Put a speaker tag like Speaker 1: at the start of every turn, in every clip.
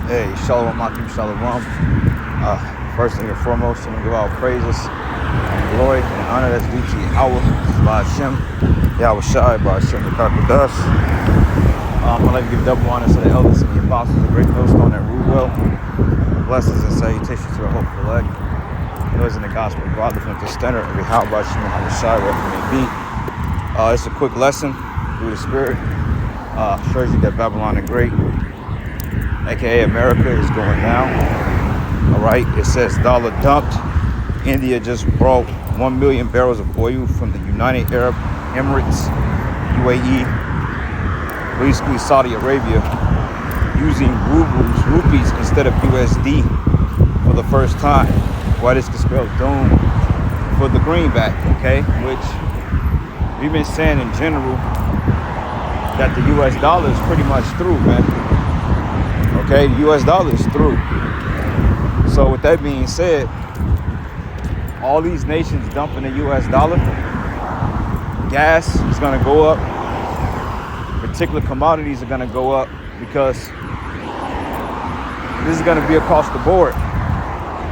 Speaker 1: Hey, Shalom, Makim, Shalom. First and foremost, I'm going to give all praises, glory, and honor that's due to Yahweh, by Hashem, Yahweh Shai, by Hashem, the Karkadas. I'd like to give double honor to the elders and the apostles, the great millstone that rule well. Blessings and salutations to the hopeful elect. Those in the gospel, God, lifting up the standard of Yahweh, by Hashem, Yahweh Shai, wherever it may be. It's a quick lesson through the Spirit. Shows you that Babylon the Great, aka America, is going down. All right, it says dollar dumped. India just brought 1 million barrels of oil from the United Arab Emirates, UAE, basically Saudi Arabia, using rupees instead of USD for the first time. Why this could spell doom for the greenback, okay? Which we've been saying in general that the US dollar is pretty much through, man. Okay, the US dollar is through. So with that being said, all these nations dumping the US dollar, gas is gonna go up, particular commodities are gonna go up because this is gonna be across the board,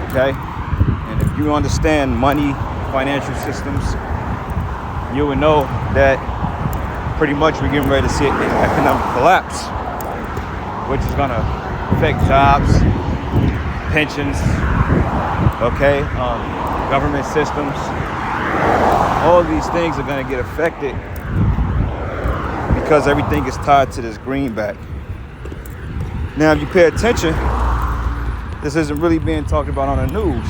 Speaker 1: okay? And if you understand money, financial systems, you would know that pretty much we're getting ready to see an economic collapse, which is gonna affect jobs, pensions, okay, government systems. All these things are gonna get affected because everything is tied to this greenback. Now, if you pay attention, this isn't really being talked about on the news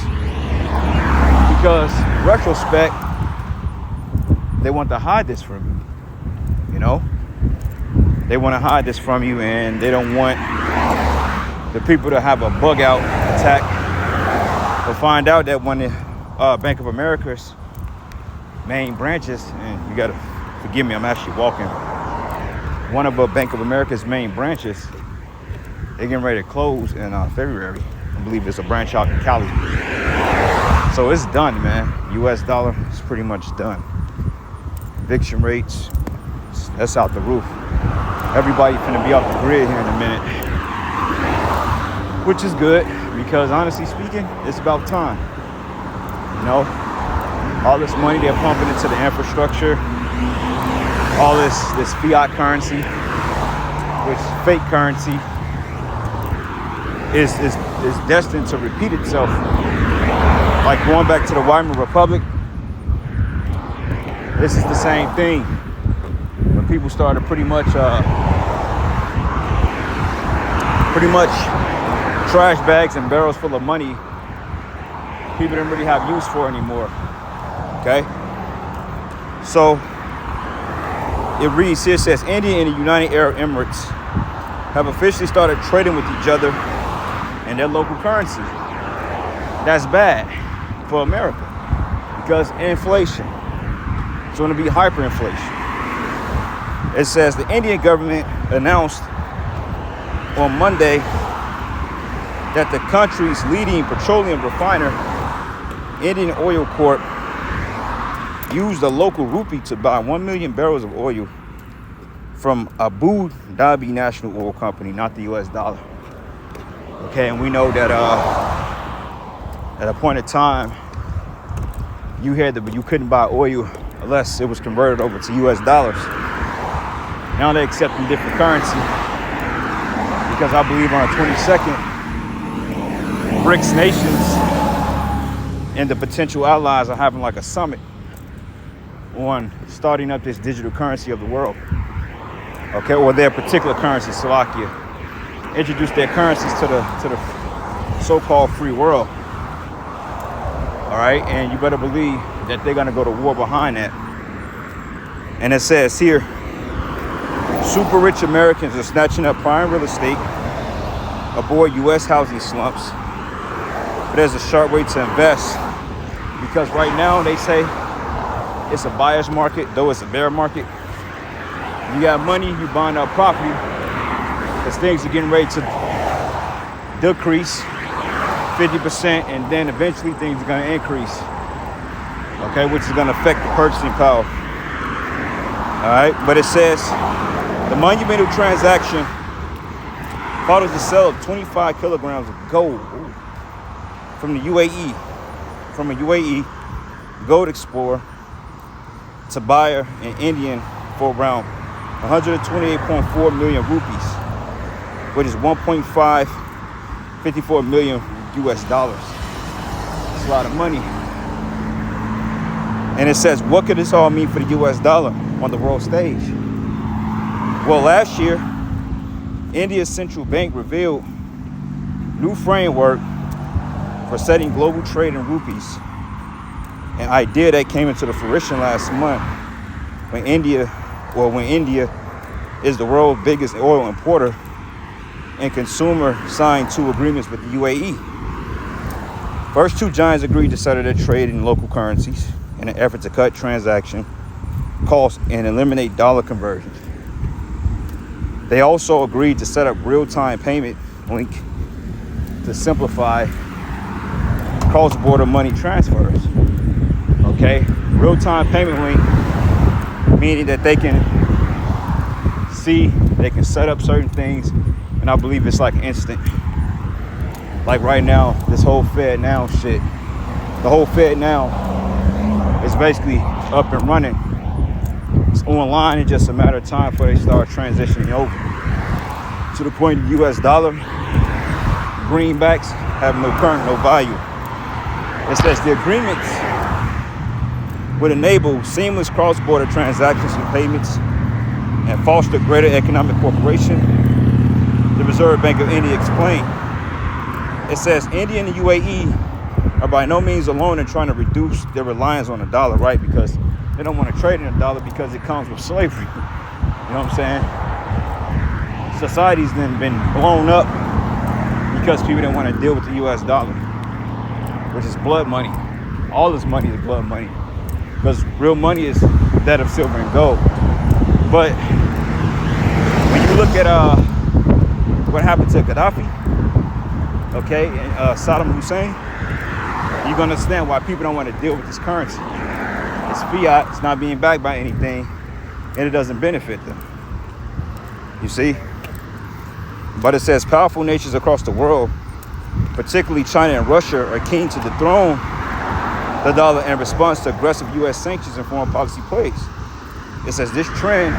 Speaker 1: because, in retrospect, they want to hide this from you. You know, they want to hide this from you, and they don't want the people to have a bug out attack. We'll find out that one of Bank of America's main branches, and you gotta forgive me, I'm actually walking. One of Bank of America's main branches, they're getting ready to close in February. I believe it's a branch out in Cali. So it's done, man. US dollar is pretty much done. Eviction rates, that's out the roof. Everybody finna be off the grid here in a minute, which is good because honestly speaking, it's about time. You know, all this money they're pumping into the infrastructure, all this fiat currency, which fake currency, is destined to repeat itself. Like going back to the Weimar Republic, this is the same thing. When people started pretty much trash bags and barrels full of money, people didn't really have use for anymore. Okay? So it reads here, it says India and the United Arab Emirates have officially started trading with each other in their local currency. That's bad for America because inflation. It's going to be hyperinflation. It says the Indian government announced on Monday that the country's leading petroleum refiner, Indian Oil Corp, used a local rupee to buy 1 million barrels of oil from Abu Dhabi National Oil Company, not the US dollar. Okay, and we know that at a point in time, you couldn't buy oil unless it was converted over to US dollars. Now they're accepting different currency because I believe on the 22nd, BRICS nations and the potential allies are having like a summit on starting up this digital currency of the world. Okay, or their particular currency, Slovakia. Introduce their currencies to the so-called free world. All right, and you better believe that they're gonna go to war behind that. And it says here, super rich Americans are snatching up prime real estate aboard U.S. housing slumps. But there's a sharp way to invest because right now they say it's a buyer's market, though it's a bear market. You got money, you buying up property because things are getting ready to decrease 50%, and then eventually things are going to increase. Okay, which is going to affect the purchasing power. All right, but it says the monumental transaction follows the sale of 25 kilograms of gold from the UAE, from a UAE gold explorer to buyer in Indian for around 128.4 million rupees, which is 1.554 million US dollars. It's a lot of money. And it says, what could this all mean for the US dollar on the world stage? Well, last year, India's central bank revealed new framework for setting global trade in rupees, an idea that came into the fruition last month when India is the world's biggest oil importer and consumer signed 2 agreements with the UAE. First 2 giants agreed to settle their trade in local currencies in an effort to cut transaction costs and eliminate dollar conversions. They also agreed to set up real-time payment link to simplify cross-border money transfers. Okay, real-time payment link, meaning that they can set up certain things, and I believe it's like instant. Like right now, this whole Fed Now shit, the whole Fed Now is basically up and running. It's online. It's just a matter of time before they start transitioning over to the point the US dollar greenbacks have no current, no value. It says the agreements would enable seamless cross-border transactions and payments and foster greater economic cooperation, the Reserve Bank of India explained. It says India and the UAE are by no means alone in trying to reduce their reliance on the dollar, right? Because they don't want to trade in the dollar because it comes with slavery. You know what I'm saying? Society's then been blown up because people didn't want to deal with the US dollar, which is blood money. All this money is blood money, because real money is that of silver and gold. But when you look at what happened to Gaddafi, okay, and Saddam Hussein, you're gonna understand why people don't want to deal with this currency. It's fiat, it's not being backed by anything, and it doesn't benefit them. You see? But it says powerful nations across the world, particularly China and Russia, are keen to dethrone the dollar in response to aggressive U.S. sanctions and foreign policy plays. It says this trend,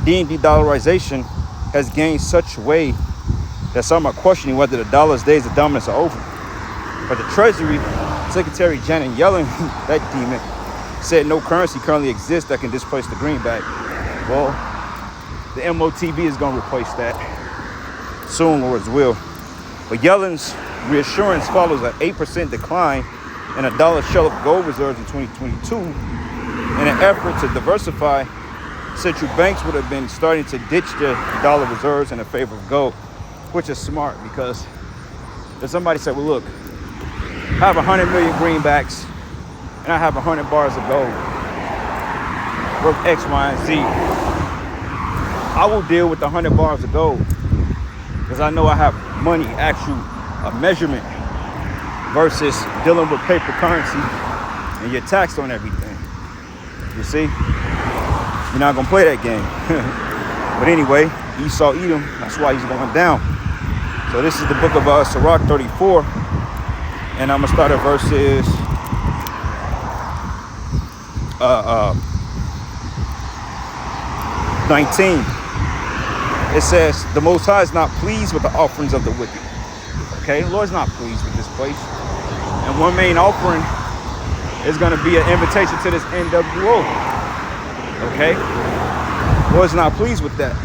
Speaker 1: deemed de-dollarization, has gained such weight that some are questioning whether the dollar's days of dominance are over. But the Treasury Secretary Janet Yellen, that demon, said no currency currently exists that can displace the greenback. Well, the MOTB is going to replace that soon, Lord's will. But Yellen's reassurance follows an 8% decline in a dollar shell of gold reserves in 2022. In an effort to diversify, central banks would have been starting to ditch their dollar reserves in favor of gold, which is smart, because if somebody said, well, look, I have 100 million greenbacks and I have 100 bars of gold worth X, Y, and Z, I will deal with the 100 bars of gold because I know I have money, actual measurement, versus dealing with paper currency and you're taxed on everything. You see? You're not gonna play that game. But anyway, Esau Edom, that's why he's going down. So this is the book of Sirach 34, and I'm gonna start at verses 19. It says, the Most High is not pleased with the offerings of the wicked. Okay, the Lord's not pleased with this place. And one main offering is going to be an invitation to this NWO. Okay, the Lord's not pleased with that.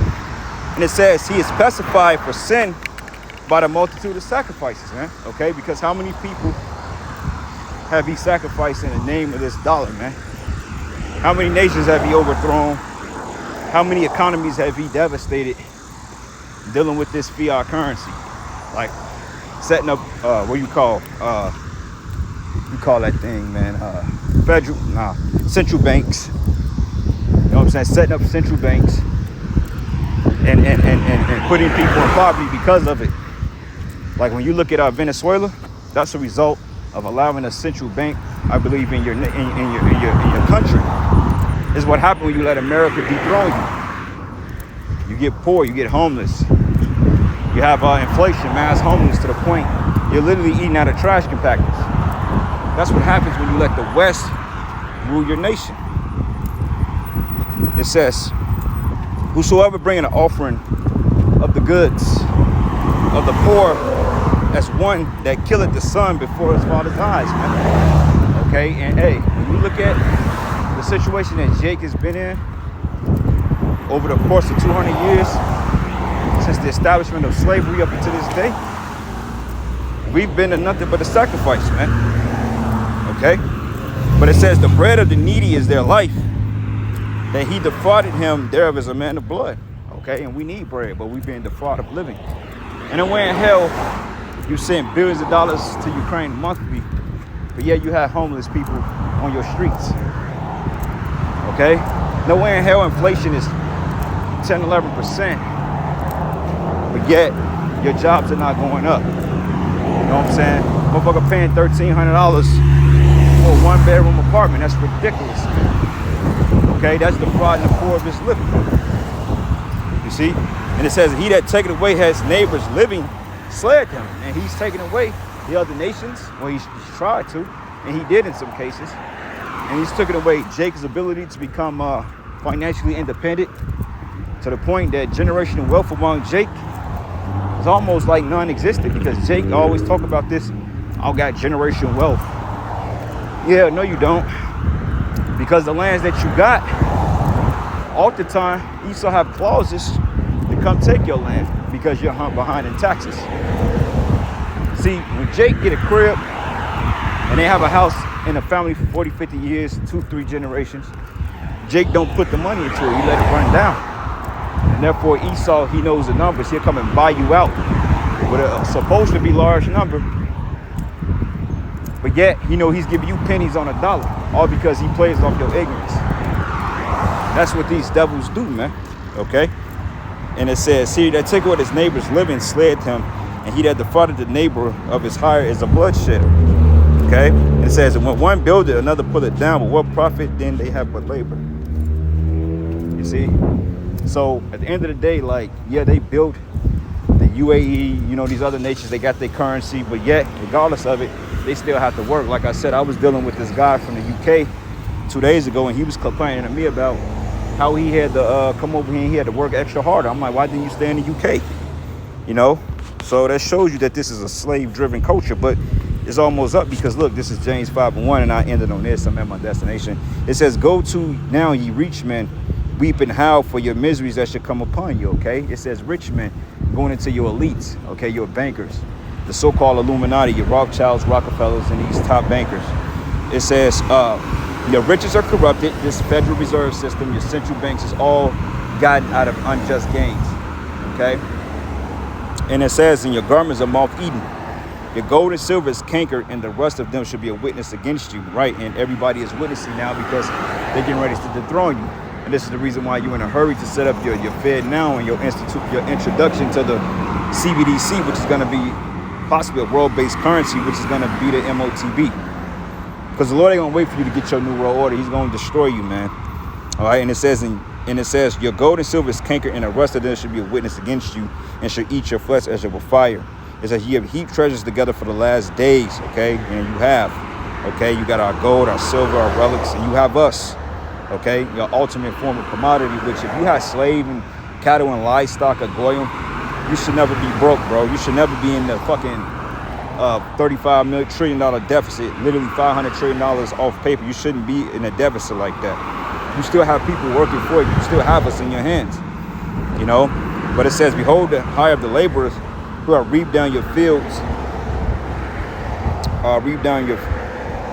Speaker 1: And it says he is pacified for sin by the multitude of sacrifices, man. Okay, because how many people have he sacrificed in the name of this dollar, man? How many nations have he overthrown? How many economies have he devastated dealing with this fiat currency? Like setting up, what you call that thing, man? Central banks. You know what I'm saying? Setting up central banks and putting people in poverty because of it. Like when you look at Venezuela, that's a result of allowing a central bank, I believe, in your country. Is what happened when you let America dethrone you. You get poor, you get homeless. You have inflation, mass homeless to the point you're literally eating out of trash compactors. That's what happens when you let the West rule your nation. It says, whosoever bringing an offering of the goods of the poor, as one that killeth the son before his father's eyes, man. Okay, and hey, when you look at the situation that Jake has been in over the course of 200 years, since the establishment of slavery up until this day, we've been to nothing but a sacrifice, man. Okay? But it says the bread of the needy is their life, that he defrauded him thereof as a man of blood. Okay? And we need bread, but we've been defrauded of living. And then where in hell you send billions of dollars to Ukraine monthly, but yet you have homeless people on your streets. Okay? Nowhere in hell inflation is 10, 11%. But yet, your jobs are not going up. You know what I'm saying? Motherfucker paying $1,300 for a one-bedroom apartment. That's ridiculous. Okay, that's defrauding the poor of his living. You see? And it says, he that taketh away his neighbor's living slayeth him. And he's taking away the other nations. Well, he's tried to, and he did in some cases. And he's taken away Jake's ability to become financially independent, to the point that generational wealth among Jake is almost like non-existent, because Jake always talk about this, I got generational wealth. Yeah, no you don't. Because the lands that you got, all the time, you still have clauses to come take your land because you're behind in taxes. See, when Jake get a crib and they have a house in a family for 40, 50 years, 2, 3 generations, Jake don't put the money into it, he let it run down. And therefore Esau, he knows the numbers. He'll come and buy you out with a supposed to be large number. But yet, he's giving you pennies on a dollar, all because he plays off your ignorance. That's what these devils do, man. Okay? And it says, see, that take away his neighbor's living slayeth him, and he that defrauded the neighbor of his hire is a bloodshedder. Okay? And it says, and when one buildeth, another pulleth down, but what profit then they have but labor? You see? So at the end of the day, like, yeah, they built the UAE, these other nations, they got their currency, but yet, regardless of it, they still have to work. Like I said, I was dealing with this guy from the UK 2 days ago, and he was complaining to me about how he had to come over here and he had to work extra harder. I'm like, why didn't you stay in the UK? So that shows you that this is a slave-driven culture, but it's almost up, because look, this is James 5:1, and I ended on this. I'm at my destination. It says, go to now, ye rich men, weep and howl for your miseries that should come upon you. Okay, it says rich men going into your elites, okay, your bankers, the so-called Illuminati, your Rothschilds, Rockefellers, and these top bankers. It says your riches are corrupted. This Federal Reserve System, your central banks, is all gotten out of unjust gains. Okay, and it says, and your garments are moth-eaten. Your gold and silver is cankered, and the rust of them should be a witness against you, right? And everybody is witnessing now because they're getting ready to dethrone you. And this is the reason why you're in a hurry to set up your Fed now and your introduction to the CBDC, which is going to be possibly a world-based currency, which is going to be the MOTB. Because the Lord ain't going to wait for you to get your new world order. He's going to destroy you, man. All right, and it says, your gold and silver is cankered, and the rust of them should be a witness against you, and should eat your flesh as with fire. It says, ye have heaped treasures together for the last days, okay? And you have, okay? You got our gold, our silver, our relics, and you have us, okay? Your ultimate form of commodity, which if you had slave and cattle and livestock or goyim, you should never be broke, bro. You should never be in the fucking $35 trillion deficit, literally $500 trillion off paper. You shouldn't be in a deficit like that. You still have people working for you. You still have us in your hands, But it says, behold, the hire of the laborers who have reaped down your fields,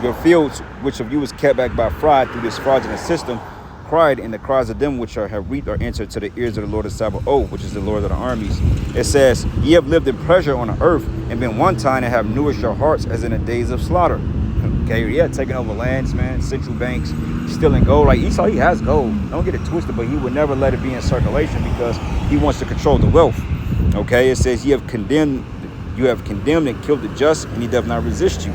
Speaker 1: your fields, which of you is kept back by fraud through this fraudulent system, cried, and the cries of them which have reaped are entered to the ears of the Lord of Sabaoth, which is the Lord of the armies. It says, ye have lived in pleasure on the earth, and been one time, and have nourished your hearts as in the days of slaughter. Okay, yeah, taking over lands, man, central banks, stealing gold. Like Esau, he has gold. Don't get it twisted, but he would never let it be in circulation because he wants to control the wealth. Okay, it says, you have condemned and killed the just, and he doth not resist you.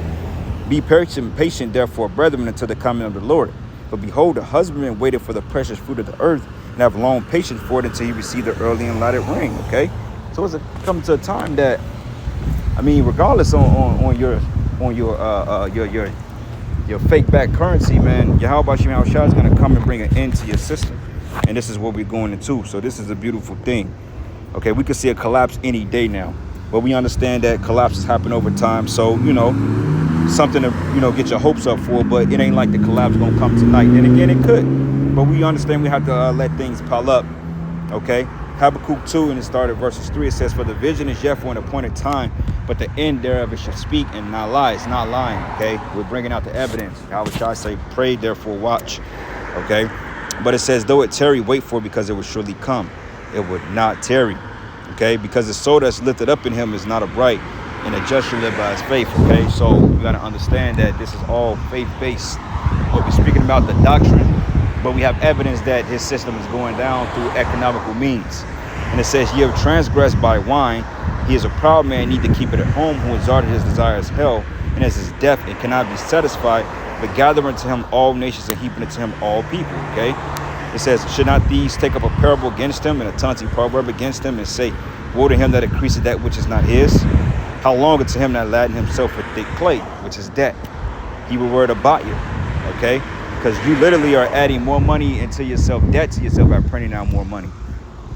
Speaker 1: Be patient, therefore, brethren, until the coming of the Lord. But behold, the husbandman waited for the precious fruit of the earth, and have long patience for it until he receive the early and lighted rain. Okay, So it's coming to a time that, I mean, regardless on your fake back currency, man, Yahweh Shai is going to come and bring an end to your system. And this is what we're going into. So this is a beautiful thing. Okay, we could see a collapse any day now. But we understand that collapses happen over time. So, something to, get your hopes up for. But it ain't like the collapse going to come tonight. And again, it could. But we understand we have to let things pile up. Okay? Habakkuk 2, and it started verses 3. It says, for the vision is yet for an appointed time, but the end thereof it shall speak and not lie. It's not lying, okay? We're bringing out the evidence. I would try to say, pray, therefore watch, okay? But it says, though it tarry, wait for it, because it will surely come. It would not tarry, okay? Because the soul that's lifted up in him is not upright, and the just shall live by his faith, okay? So we got to understand that this is all faith-based. But we're speaking about the doctrine. But we have evidence that his system is going down through economical means. And it says, ye have transgressed by wine. He is a proud man, need to keep it at home, who exalted his desires hell, and as his death, it cannot be satisfied, but gather unto him all nations and heap unto him all people. Okay? It says, should not these take up a parable against him and a taunting proverb against him and say, woe to him that increaseth that which is not his? How long unto him that laden himself with thick clay, which is debt? Hebrew word about you. Okay? Because you literally are adding more money into yourself, debt to yourself by printing out more money.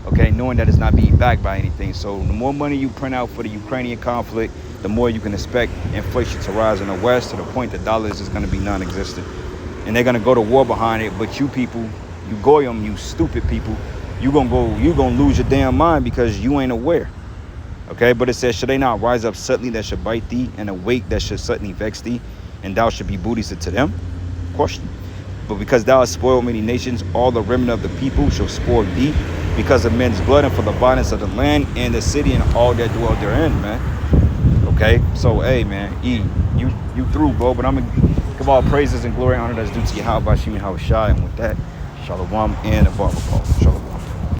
Speaker 1: Okay, knowing that it's not being backed by anything. So the more money you print out for the Ukrainian conflict, the more you can expect inflation to rise in the West to the point that dollars is going to be non-existent. And they're going to go to war behind it. But you people, you goyim, you stupid people, you're going to lose your damn mind because you ain't aware. Okay, but it says, should they not rise up suddenly that should bite thee, and awake that should suddenly vex thee, and thou should be booty to them? Question. But because thou hast spoiled many nations, all the remnant of the people shall spoil thee, because of men's blood and for the violence of the land and the city and all that dwell therein, man. Okay, so hey, man, you through, bro. But I'm gonna give all praises and glory and honor that's due to Yahweh Shai, and with that, Shalom and a barbecue. Shalom.